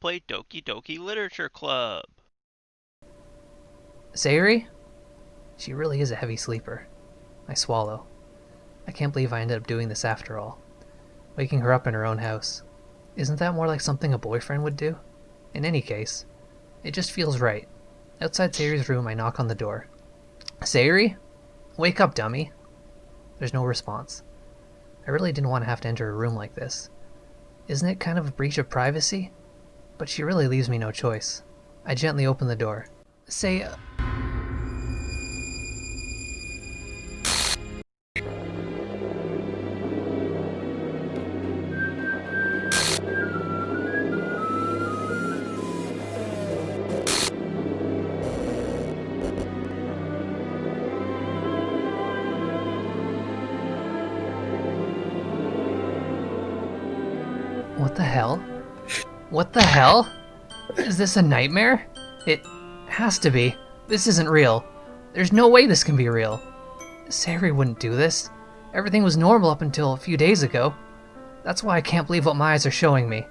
play Doki Doki Literature Club. Sayuri? She really is a heavy sleeper. I swallow. I can't believe I ended up doing this after all. Waking her up in her own house. Isn't that more like something a boyfriend would do? In any case, it just feels right. Outside Sayuri's room, I knock on the door. Sayuri? Wake up, dummy. There's no response. I really didn't want to have to enter a room like this. Isn't it kind of a breach of privacy? But she really leaves me no choice. I gently open the door. Say, what the hell? What the hell? Is this a nightmare? It has to be. This isn't real. There's no way this can be real. Sayuri wouldn't do this. Everything was normal up until a few days ago. That's why I can't believe what my eyes are showing me.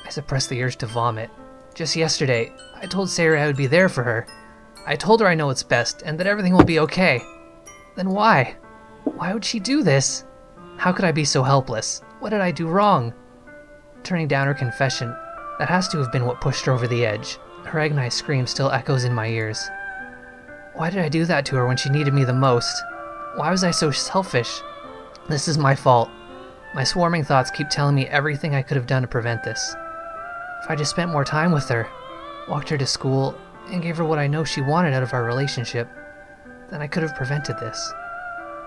I suppressed the urge to vomit. Just yesterday, I told Sayuri I would be there for her. I told her I know what's best and that everything will be okay. Then why? Why would she do this? How could I be so helpless? What did I do wrong? Turning down her confession, that has to have been what pushed her over the edge. Her agonized scream still echoes in my ears. Why did I do that to her when she needed me the most? Why was I so selfish? This is my fault. My swarming thoughts keep telling me everything I could have done to prevent this. If I just spent more time with her, walked her to school, and gave her what I know she wanted out of our relationship, then I could have prevented this.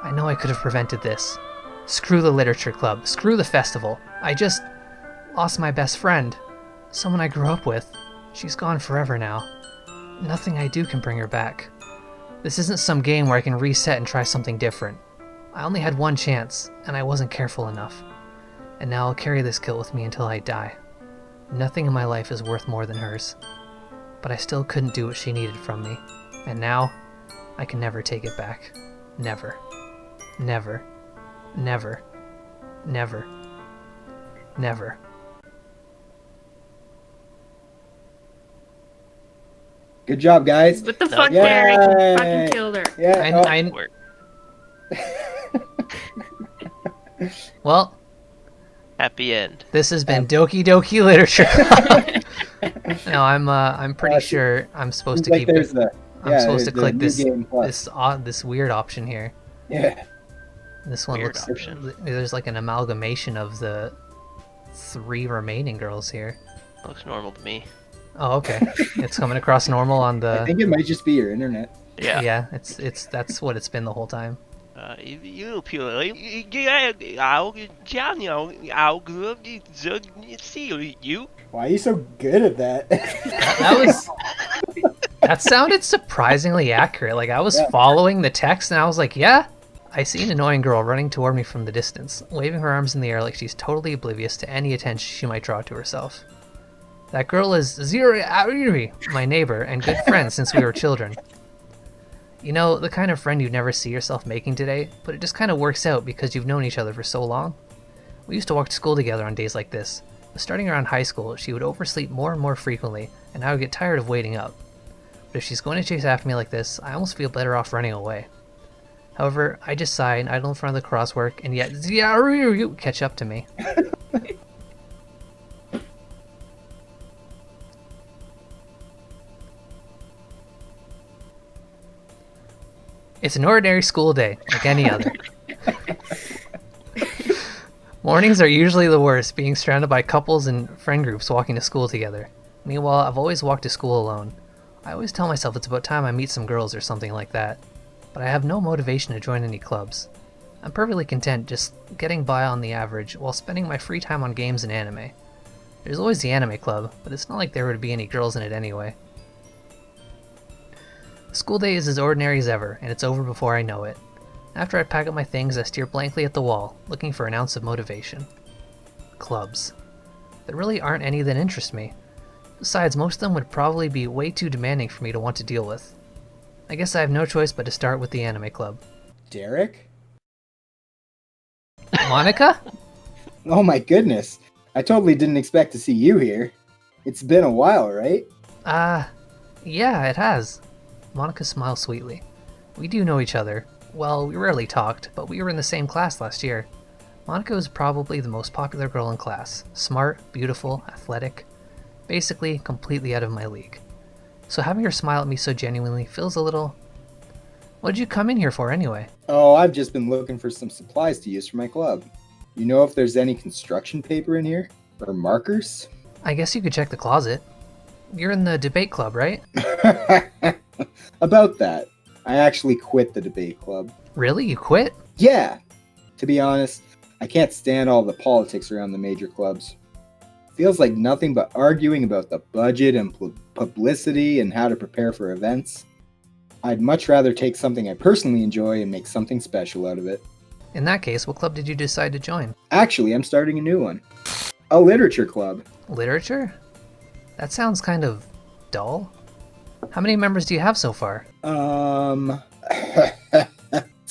I know I could have prevented this. Screw the literature club. Screw the festival. I just lost my best friend. Someone I grew up with. She's gone forever now. Nothing I do can bring her back. This isn't some game where I can reset and try something different. I only had one chance, and I wasn't careful enough. And now I'll carry this guilt with me until I die. Nothing in my life is worth more than hers. But I still couldn't do what she needed from me. And now, I can never take it back. Never. Never. Never. Never. Never. Good job, guys. What the fuck, Yay! Derek? You fucking killed her. Yeah. Well, Happy end. this has been Doki Doki Literature. No, I'm pretty sure I'm supposed to keep it. I'm supposed to click this weird option here. Yeah. This one Weird looks. option. There's like an amalgamation of the 3 remaining girls here. Looks normal to me. Oh, okay. It's coming across normal on I the. think it might just be your internet. Yeah. Yeah, it's that's what it's been the whole time. You you. Why are you so good at that? That was. That sounded surprisingly accurate. Like I was following the text and I was like, yeah. I see an annoying girl running toward me from the distance, waving her arms in the air like she's totally oblivious to any attention she might draw to herself. That girl is Ziri, my neighbor and good friend since we were children. You know, the kind of friend you'd never see yourself making today, but it just kind of works out because you've known each other for so long. We used to walk to school together on days like this, but starting around high school, she would oversleep more and more frequently, and I would get tired of waiting up. But if she's going to chase after me like this, I almost feel better off running away. However, I just sigh and idle in front of the crosswork, and yet Ziaru catch up to me. It's an ordinary school day, like any other. Mornings are usually the worst, being surrounded by couples and friend groups walking to school together. Meanwhile, I've always walked to school alone. I always tell myself it's about time I meet some girls or something like that. But I have no motivation to join any clubs. I'm perfectly content just getting by on the average while spending my free time on games and anime. There's always the anime club, but it's not like there would be any girls in it anyway. School day is as ordinary as ever, and it's over before I know it. After I pack up my things, I stare blankly at the wall, looking for an ounce of motivation. Clubs. There really aren't any that interest me. Besides, most of them would probably be way too demanding for me to want to deal with. I guess I have no choice but to start with the anime club. Derek? Monica? Oh my goodness. I totally didn't expect to see you here. It's been a while, right? Yeah, it has. Monica smiles sweetly. We do know each other. Well, we rarely talked, but we were in the same class last year. Monica was probably the most popular girl in class. Smart, beautiful, athletic. Basically, completely out of my league. So having her smile at me so genuinely feels a little... What did you come in here for anyway? Oh, I've just been looking for some supplies to use for my club. You know if there's any construction paper in here? Or markers? I guess you could check the closet. You're in the debate club, right? About that, I actually quit the debate club. Really? You quit? Yeah, to be honest, I can't stand all the politics around the major clubs. Feels like nothing but arguing about the budget and publicity and how to prepare for events. I'd much rather take something I personally enjoy and make something special out of it. In that case, what club did you decide to join? Actually, I'm starting a new one. A literature club. Literature? That sounds kind of dull. How many members do you have so far? It's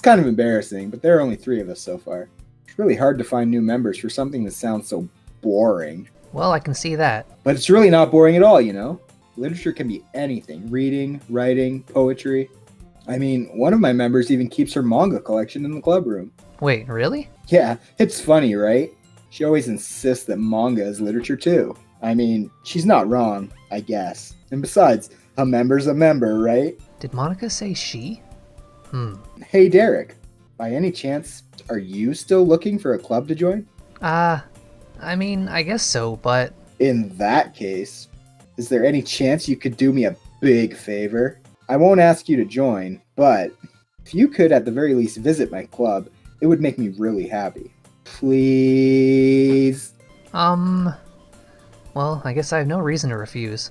kind of embarrassing, but there are only 3 of us so far. It's really hard to find new members for something that sounds so boring. Well, I can see that. But it's really not boring at all, you know? Literature can be anything. Reading, writing, poetry. I mean, one of my members even keeps her manga collection in the club room. Wait, really? Yeah, it's funny, right? She always insists that manga is literature too. I mean, she's not wrong, I guess. And besides, a member's a member, right? Did Monica say she? Hey, Derek. By any chance, are you still looking for a club to join? I mean, I guess so, but... In that case, is there any chance you could do me a big favor? I won't ask you to join, but if you could at the very least visit my club, it would make me really happy. Please? Well, I guess I have no reason to refuse.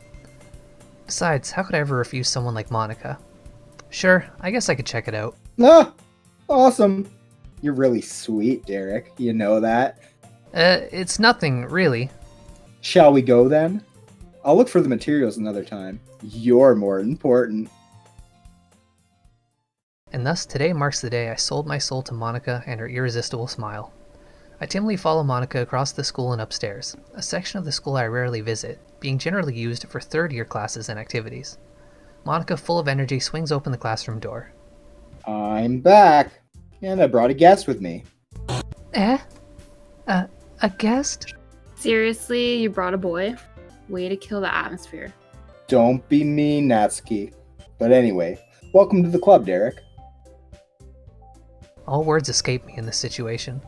Besides, how could I ever refuse someone like Monica? Sure, I guess I could check it out. Ah, awesome. You're really sweet, Derek. You know that? It's nothing, really. Shall we go then? I'll look for the materials another time. You're more important. And thus, today marks the day I sold my soul to Monica and her irresistible smile. I timidly follow Monica across the school and upstairs, a section of the school I rarely visit, being generally used for third-year classes and activities. Monica, full of energy, swings open the classroom door. I'm back, and I brought a guest with me. A guest? Seriously, you brought a boy? Way to kill the atmosphere. Don't be mean, Natsuki. But anyway, welcome to the club, Derek. All words escape me in this situation.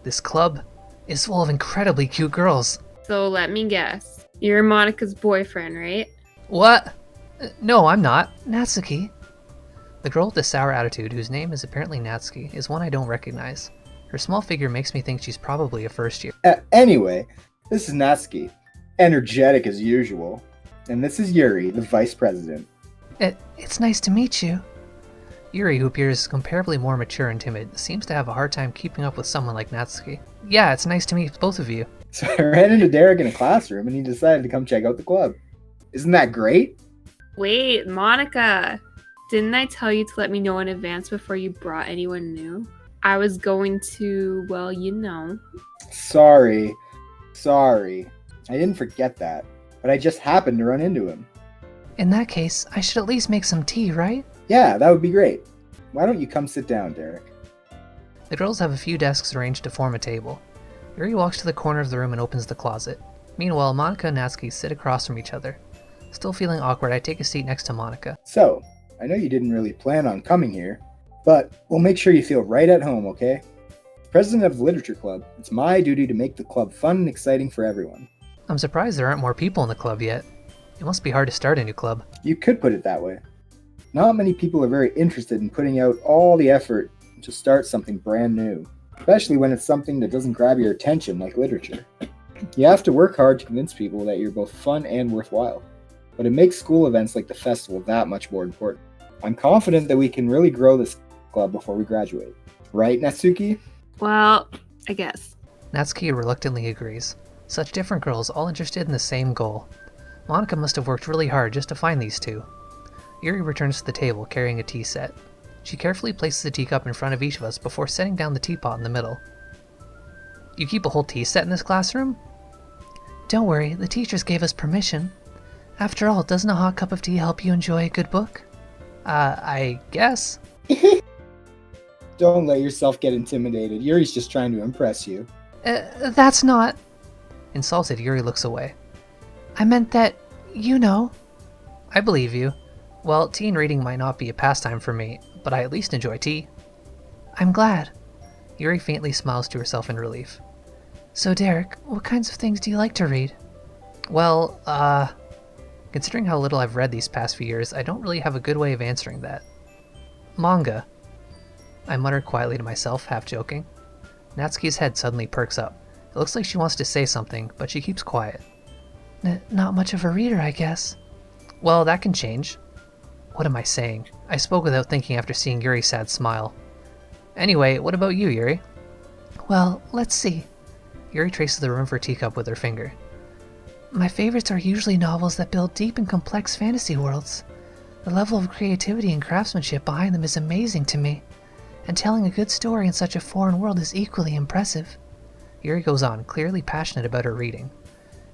This club is full of incredibly cute girls. So let me guess. You're Monica's boyfriend, right? What? No, I'm not. Natsuki. The girl with the sour attitude, whose name is apparently Natsuki, is one I don't recognize. Her small figure makes me think she's probably a first year. Anyway, this is Natsuki. Energetic as usual. And this is Yuri, the vice president. It's nice to meet you. Yuri, who appears comparably more mature and timid, seems to have a hard time keeping up with someone like Natsuki. Yeah, it's nice to meet both of you. So I ran into Derek in a classroom and he decided to come check out the club. Isn't that great? Wait, Monica! Didn't I tell you to let me know in advance before you brought anyone new? I was going to, well, you know. Sorry. I didn't forget that, but I just happened to run into him. In that case, I should at least make some tea, right? Yeah, that would be great. Why don't you come sit down, Derek? The girls have a few desks arranged to form a table. Yuri walks to the corner of the room and opens the closet. Meanwhile, Monica and Natsuki sit across from each other. Still feeling awkward, I take a seat next to Monica. So, I know you didn't really plan on coming here, but we'll make sure you feel right at home, okay? President of the Literature Club, it's my duty to make the club fun and exciting for everyone. I'm surprised there aren't more people in the club yet. It must be hard to start a new club. You could put it that way. Not many people are very interested in putting out all the effort to start something brand new, especially when it's something that doesn't grab your attention like literature. You have to work hard to convince people that you're both fun and worthwhile, but it makes school events like the festival that much more important. I'm confident that we can really grow this club before we graduate. Right, Natsuki? Well, I guess. Natsuki reluctantly agrees. Such different girls, all interested in the same goal. Monica must have worked really hard just to find these two. Yuri returns to the table, carrying a tea set. She carefully places a teacup in front of each of us before setting down the teapot in the middle. You keep a whole tea set in this classroom? don't worry, the teachers gave us permission. After all, doesn't a hot cup of tea help you enjoy a good book? I guess. Don't let yourself get intimidated. Yuri's just trying to impress you. That's not... Insulted, Yuri looks away. I meant that, you know. I believe you. Well, tea and reading might not be a pastime for me, but I at least enjoy tea. I'm glad. Yuri faintly smiles to herself in relief. So Derek, what kinds of things do you like to read? Well, considering how little I've read these past few years, I don't really have a good way of answering that. Manga. I mutter quietly to myself, half joking. Natsuki's head suddenly perks up. It looks like she wants to say something, but she keeps quiet. Not much of a reader, I guess. Well, that can change. What am I saying? I spoke without thinking after seeing Yuri's sad smile. Anyway, what about you, Yuri? Well, let's see. Yuri traces the room for a teacup with her finger. My favorites are usually novels that build deep and complex fantasy worlds. The level of creativity and craftsmanship behind them is amazing to me, and telling a good story in such a foreign world is equally impressive. Yuri goes on, clearly passionate about her reading.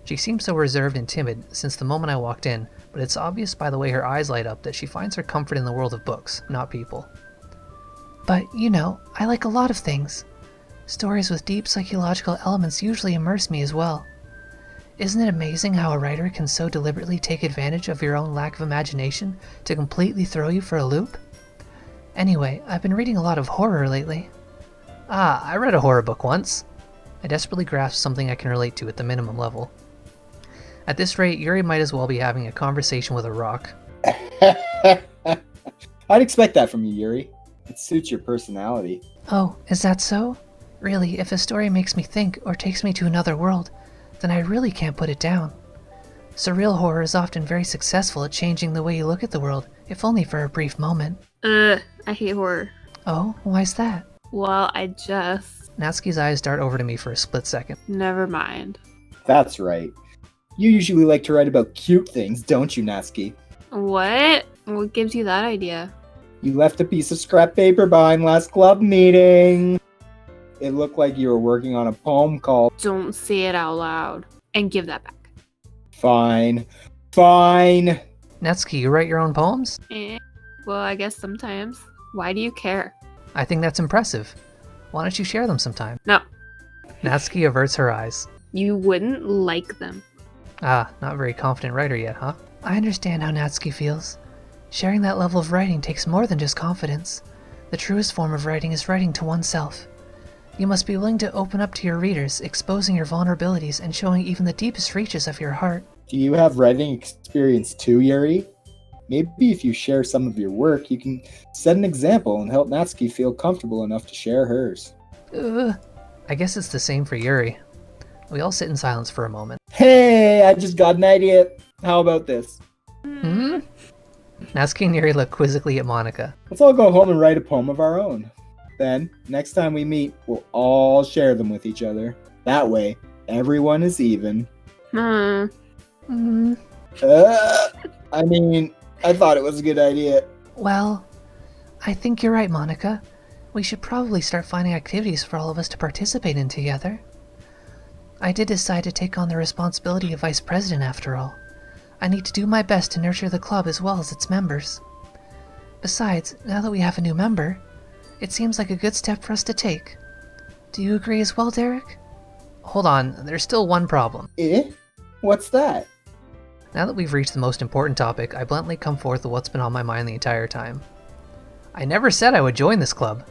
She seems so reserved and timid since the moment I walked in, but it's obvious by the way her eyes light up that she finds her comfort in the world of books, not people. But, you know, I like a lot of things. Stories with deep psychological elements usually immerse me as well. Isn't it amazing how a writer can so deliberately take advantage of your own lack of imagination to completely throw you for a loop? Anyway, I've been reading a lot of horror lately. I read a horror book once. I desperately grasp something I can relate to at the minimum level. At this rate, Yuri might as well be having a conversation with a rock. I'd expect that from you, Yuri. It suits your personality. Oh, is that so? Really, if a story makes me think or takes me to another world, then I really can't put it down. Surreal horror is often very successful at changing the way you look at the world, if only for a brief moment. I hate horror. Oh, why's that? Well, Natsuki's eyes dart over to me for a split second. Never mind. That's right. You usually like to write about cute things, don't you, Natsuki? What? What gives you that idea? You left a piece of scrap paper behind last club meeting. It looked like you were working on a poem called... Don't say it out loud. And give that back. Fine. Natsuki, you write your own poems? Well, I guess sometimes. Why do you care? I think that's impressive. Why don't you share them sometime? No. Natsuki averts her eyes. You wouldn't like them. Not very confident writer yet, huh? I understand how Natsuki feels. Sharing that level of writing takes more than just confidence. The truest form of writing is writing to oneself. You must be willing to open up to your readers, exposing your vulnerabilities and showing even the deepest reaches of your heart. Do you have writing experience too, Yuri? Maybe if you share some of your work, you can set an example and help Natsuki feel comfortable enough to share hers. I guess it's the same for Yuri. We all sit in silence for a moment. Hey, I just got an idea. How about this? Natsuki and Yuri look quizzically at Monica. Let's all go home and write a poem of our own. Then, next time we meet, we'll all share them with each other. That way, everyone is even. Hmm. I thought it was a good idea. Well, I think you're right, Monica. We should probably start finding activities for all of us to participate in together. I did decide to take on the responsibility of vice president after all. I need to do my best to nurture the club as well as its members. Besides, now that we have a new member, it seems like a good step for us to take. Do you agree as well, Derek? Hold on, there's still one problem. What's that? Now that we've reached the most important topic, I bluntly come forth with what's been on my mind the entire time. I never said I would join this club.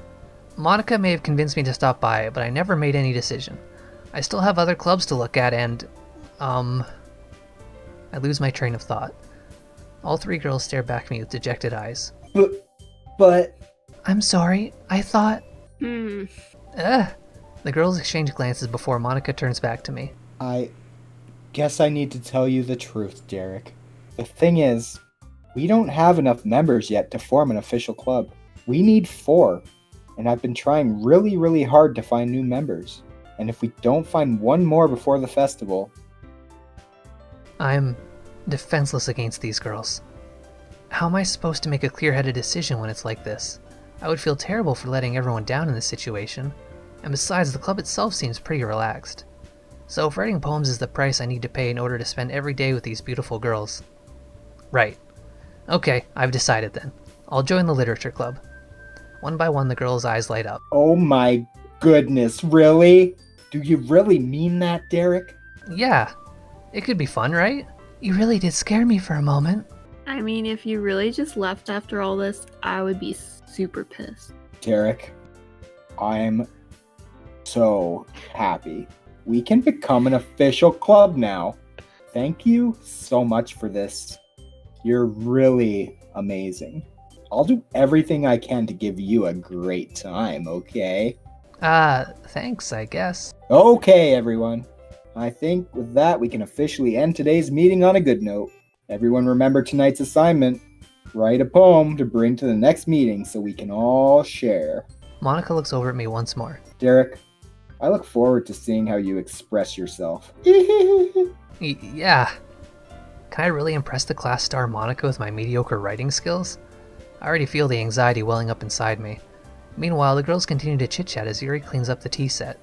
Monica may have convinced me to stop by, but I never made any decision. I still have other clubs to look at and... I lose my train of thought. All three girls stare back at me with dejected eyes. But... I'm sorry, I thought... Hmm. The girls exchange glances before Monica turns back to me. I guess I need to tell you the truth, Derek. The thing is, we don't have enough members yet to form an official club. We need 4, and I've been trying really, really hard to find new members. And if we don't find one more before the festival... I'm defenseless against these girls. How am I supposed to make a clear-headed decision when it's like this? I would feel terrible for letting everyone down in this situation. And besides, the club itself seems pretty relaxed. So if writing poems is the price I need to pay in order to spend every day with these beautiful girls. Right. Okay, I've decided then. I'll join the literature club. One by one, the girls' eyes light up. Oh my goodness, really? Do you really mean that, Derek? Yeah, it could be fun, right? You really did scare me for a moment. I mean, if you really just left after all this, I would be super pissed. Derek, I'm so happy. We can become an official club now. Thank you so much for this. You're really amazing. I'll do everything I can to give you a great time, okay? Thanks, I guess. Okay, everyone. I think with that, we can officially end today's meeting on a good note. Everyone remember tonight's assignment. Write a poem to bring to the next meeting so we can all share. Monica looks over at me once more. Derek, I look forward to seeing how you express yourself. Yeah. Can I really impress the class star Monica with my mediocre writing skills? I already feel the anxiety welling up inside me. Meanwhile, the girls continue to chit-chat as Yuri cleans up the tea set.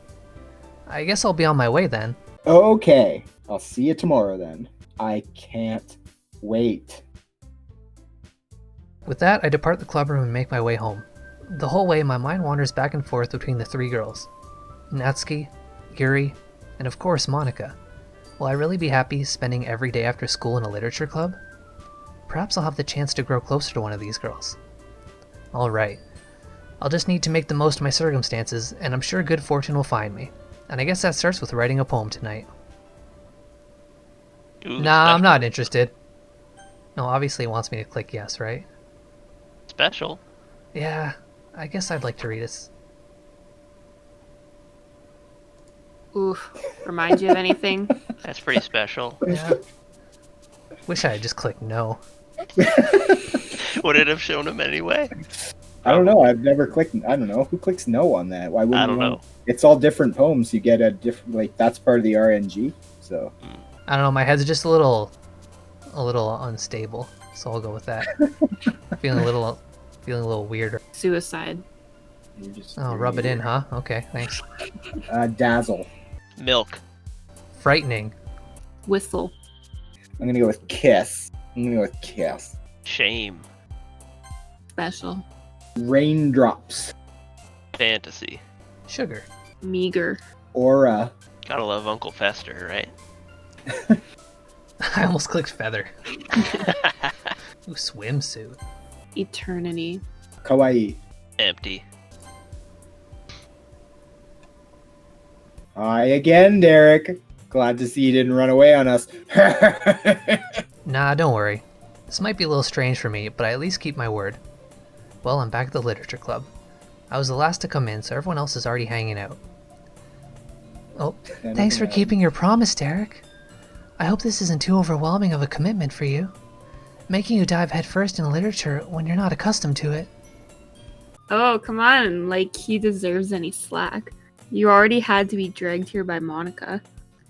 I guess I'll be on my way then. Okay, I'll see you tomorrow then. I can't wait. With that, I depart the clubroom and make my way home. The whole way, my mind wanders back and forth between the three girls. Natsuki, Yuri, and of course Monica. Will I really be happy spending every day after school in a literature club? Perhaps I'll have the chance to grow closer to one of these girls. Alright. I'll just need to make the most of my circumstances, and I'm sure good fortune will find me. And I guess that starts with writing a poem tonight. Ooh, Nah, I'm not interested. No, obviously it wants me to click yes, right? Special. Yeah, I guess I'd like to read it. Oof. Remind you of anything? That's pretty special. Yeah. Wish I had just clicked no. Would it have shown him anyway? I don't know. I've never clicked. I don't know. Who clicks no on that? Why wouldn't I don't you know. want- It's all different poems. You get a different, like, that's part of the RNG. So, I don't know, my head's just a little unstable, so I'll go with that. feeling a little weird. Suicide. you just. Oh, rub it in, huh? Okay, thanks. Dazzle. Milk. Frightening. Whistle. I'm going to go with kiss. Shame. Special. Raindrops. Fantasy. Sugar. Meager. Aura. Gotta love Uncle Fester, right? I almost clicked feather. Ooh, swimsuit. Eternity. Kawaii. Empty. Hi again, Derek. Glad to see you didn't run away on us. Nah, don't worry. This might be a little strange for me, but I at least keep my word. Well, I'm back at the literature club. I was the last to come in, so everyone else is already hanging out. Oh, thanks for keeping your promise, Derek. I hope this isn't too overwhelming of a commitment for you. Making you dive headfirst into literature when you're not accustomed to it. Oh, come on. Like, he deserves any slack. You already had to be dragged here by Monica.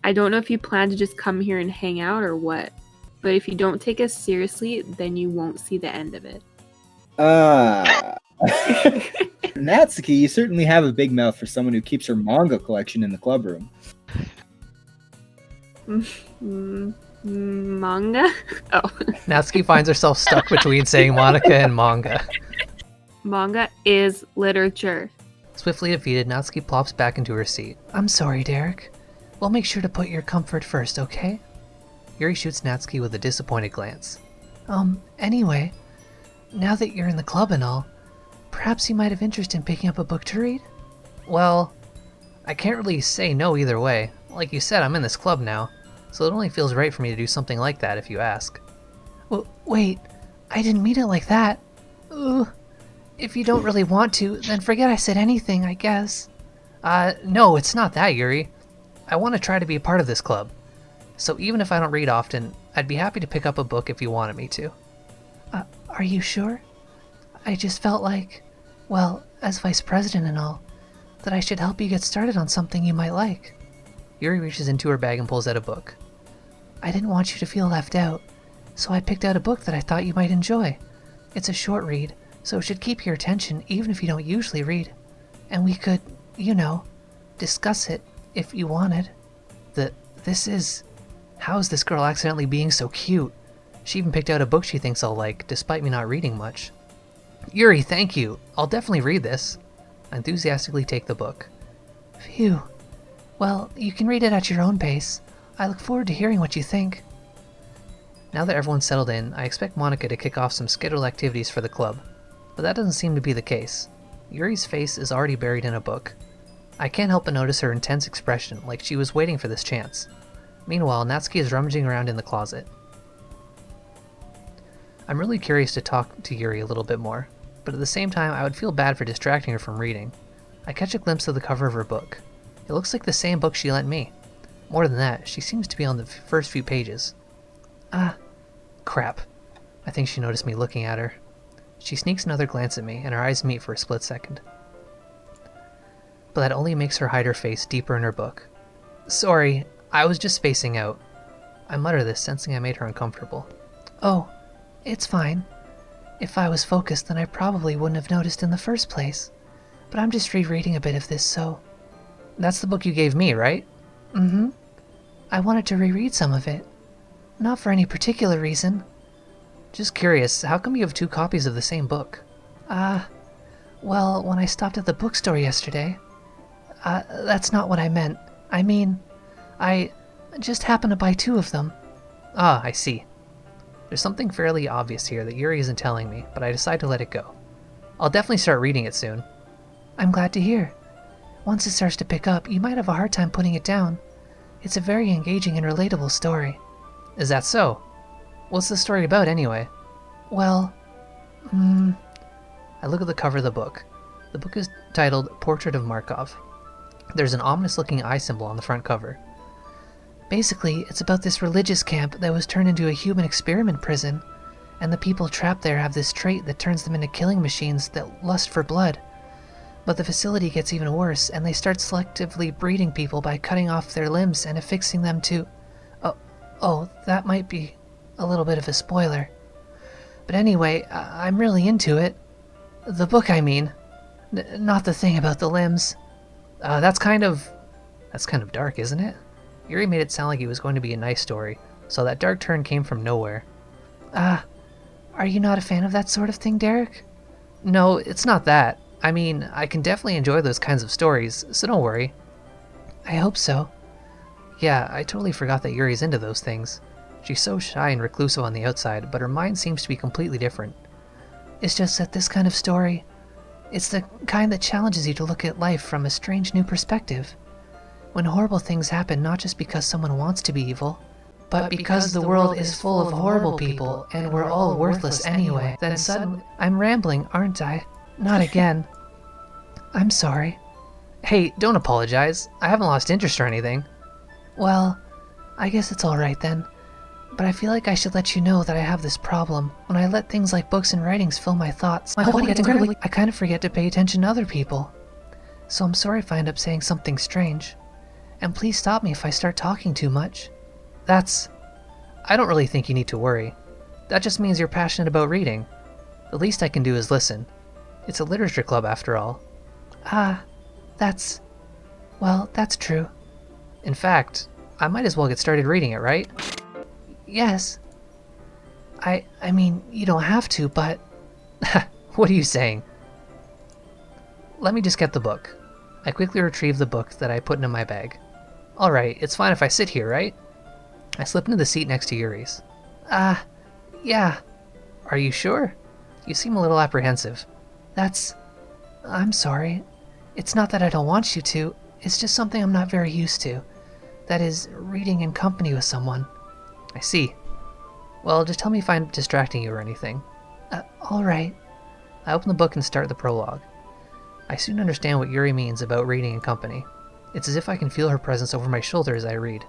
I don't know if you plan to just come here and hang out or what. But if you don't take us seriously, then you won't see the end of it. Natsuki, you certainly have a big mouth for someone who keeps her manga collection in the clubroom. Manga? Oh. Natsuki finds herself stuck between saying Monica and manga. Manga is literature. Swiftly defeated, Natsuki plops back into her seat. I'm sorry, Derek. We'll make sure to put your comfort first, okay? Yuri shoots Natsuki with a disappointed glance. Anyway, now that you're in the club and all, perhaps you might have interest in picking up a book to read? Well, I can't really say no either way. Like you said, I'm in this club now, so it only feels right for me to do something like that if you ask. Wait, I didn't mean it like that. Ooh, if you don't really want to, then forget I said anything, I guess. No, it's not that, Yuri. I want to try to be a part of this club. So even if I don't read often, I'd be happy to pick up a book if you wanted me to. Are you sure? I just felt like, well, as vice president and all, that I should help you get started on something you might like. Yuri reaches into her bag and pulls out a book. I didn't want you to feel left out, so I picked out a book that I thought you might enjoy. It's a short read, so it should keep your attention even if you don't usually read. And we could, discuss it if you wanted. This is... How is this girl accidentally being so cute? She even picked out a book she thinks I'll like, despite me not reading much. Yuri, thank you. I'll definitely read this. I enthusiastically take the book. Phew. Well, you can read it at your own pace. I look forward to hearing what you think. Now that everyone's settled in, I expect Monica to kick off some scheduled activities for the club. But that doesn't seem to be the case. Yuri's face is already buried in a book. I can't help but notice her intense expression, like she was waiting for this chance. Meanwhile, Natsuki is rummaging around in the closet. I'm really curious to talk to Yuri a little bit more, but at the same time I would feel bad for distracting her from reading. I catch a glimpse of the cover of her book. It looks like the same book she lent me. More than that, she seems to be on the first few pages. Ah, crap. I think she noticed me looking at her. She sneaks another glance at me, and our eyes meet for a split second. But that only makes her hide her face deeper in her book. Sorry, I was just spacing out. I mutter this, sensing I made her uncomfortable. Oh, it's fine. If I was focused, then I probably wouldn't have noticed in the first place. But I'm just rereading a bit of this, so... That's the book you gave me, right? Mm-hmm. I wanted to reread some of it. Not for any particular reason. Just curious, how come you have 2 copies of the same book? Well, when I stopped at the bookstore yesterday... that's not what I meant. I mean, I just happened to buy 2 of them. Ah, I see. There's something fairly obvious here that Yuri isn't telling me, but I decide to let it go. I'll definitely start reading it soon. I'm glad to hear. Once it starts to pick up, you might have a hard time putting it down. It's a very engaging and relatable story. Is that so? What's the story about, anyway? Well, I look at the cover of the book. The book is titled Portrait of Markov. There's an ominous-looking eye symbol on the front cover. Basically, it's about this religious camp that was turned into a human experiment prison, and the people trapped there have this trait that turns them into killing machines that lust for blood. But the facility gets even worse, and they start selectively breeding people by cutting off their limbs and affixing them to... Oh, that might be a little bit of a spoiler. But anyway, I'm really into it. The book, I mean. Not the thing about the limbs. That's kind of dark, isn't it? Yuri made it sound like it was going to be a nice story, so that dark turn came from nowhere. Are you not a fan of that sort of thing, Derek? No, it's not that. I mean, I can definitely enjoy those kinds of stories, so don't worry. I hope so. Yeah, I totally forgot that Yuri's into those things. She's so shy and reclusive on the outside, but her mind seems to be completely different. It's just that this kind of story, it's the kind that challenges you to look at life from a strange new perspective. When horrible things happen not just because someone wants to be evil, but because the world is full of horrible people and we're all worthless anyway, then suddenly... I'm rambling, aren't I? Not again. I'm sorry. Hey, don't apologize. I haven't lost interest or anything. Well, I guess it's alright then. But I feel like I should let you know that I have this problem. When I let things like books and writings fill my thoughts, I kind of forget to pay attention to other people. So I'm sorry if I end up saying something strange. And please stop me if I start talking too much. I don't really think you need to worry. That just means you're passionate about reading. The least I can do is listen. It's a literature club after all. That's true. In fact, I might as well get started reading it, right? Yes. I mean, you don't have to, but... What are you saying? Let me just get the book. I quickly retrieve the book that I put into my bag. Alright, it's fine if I sit here, right? I slip into the seat next to Yuri's. Yeah. Are you sure? You seem a little apprehensive. I'm sorry. It's not that I don't want you to, it's just something I'm not very used to. That is, reading in company with someone. I see. Well, just tell me if I'm distracting you or anything. Alright. I open the book and start the prologue. I soon understand what Yuri means about reading in company. It's as if I can feel her presence over my shoulder as I read.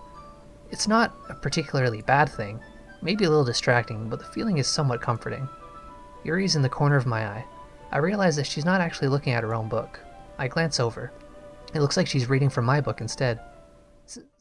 It's not a particularly bad thing, maybe a little distracting, but the feeling is somewhat comforting. Yuri's in the corner of my eye. I realize that she's not actually looking at her own book. I glance over. It looks like she's reading from my book instead.